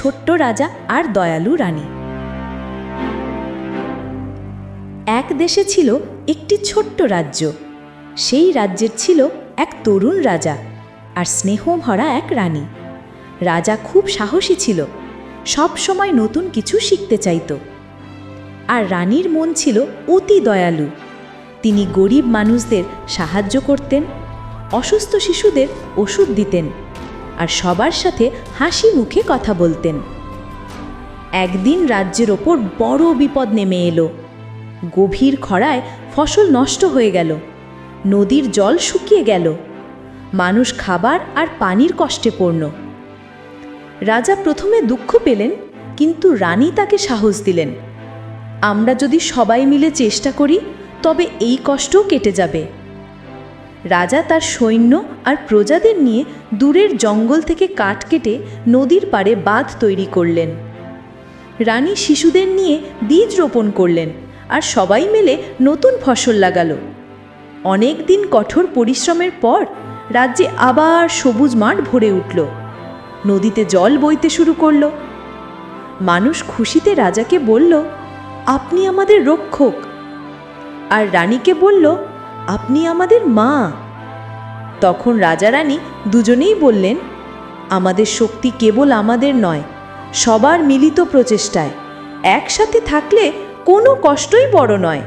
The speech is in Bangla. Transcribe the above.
ছোট্ট রাজা আর দয়ালু রানী। এক দেশে ছিল একটি ছোট্ট রাজ্য। সেই রাজ্যের ছিল এক তরুণ রাজা আর স্নেহভরা এক রানী। রাজা খুব সাহসী ছিল, সব সময় নতুন কিছু শিখতে চাইত। আর রানীর মন ছিল অতি দয়ালু। তিনি গরিব মানুষদের সাহায্য করতেন, অসুস্থ শিশুদের ওষুধ দিতেন আর সবার সাথে হাসি মুখে কথা বলতেন। একদিন রাজ্যের ওপর বড় বিপদ নেমে এলো। গভীর খরায় ফসল নষ্ট হয়ে গেল, নদীর জল শুকিয়ে গেল, মানুষ খাবার আর পানির কষ্টে পড়ল। রাজা প্রথমে দুঃখ পেলেন, কিন্তু রানী তাকে সাহস দিলেন, আমরা যদি সবাই মিলে চেষ্টা করি তবে এই কষ্টও কেটে যাবে। রাজা তার সৈন্য আর প্রজাদের নিয়ে দূরের জঙ্গল থেকে কাঠ কেটে নদীর পাড়ে বাঁধ তৈরি করলেন। রানী শিশুদের নিয়ে বীজ রোপণ করলেন আর সবাই মিলে নতুন ফসল লাগালো। অনেক দিন কঠোর পরিশ্রমের পর রাজ্যে আবার সবুজ মাঠ ভরে উঠল। নদীতে জল বইতে শুরু করল। মানুষ খুশিতে রাজাকে বলল, আপনি আমাদের রক্ষক। আর রানীকে বলল, আপনি আমাদের মা। তখন রাজা রানী দুজনেই বললেন, আমাদের শক্তি কেবল আমাদের নয়, সবার মিলিত প্রচেষ্টায়। একসাথে থাকলে কোনো কষ্টই বড় নয়।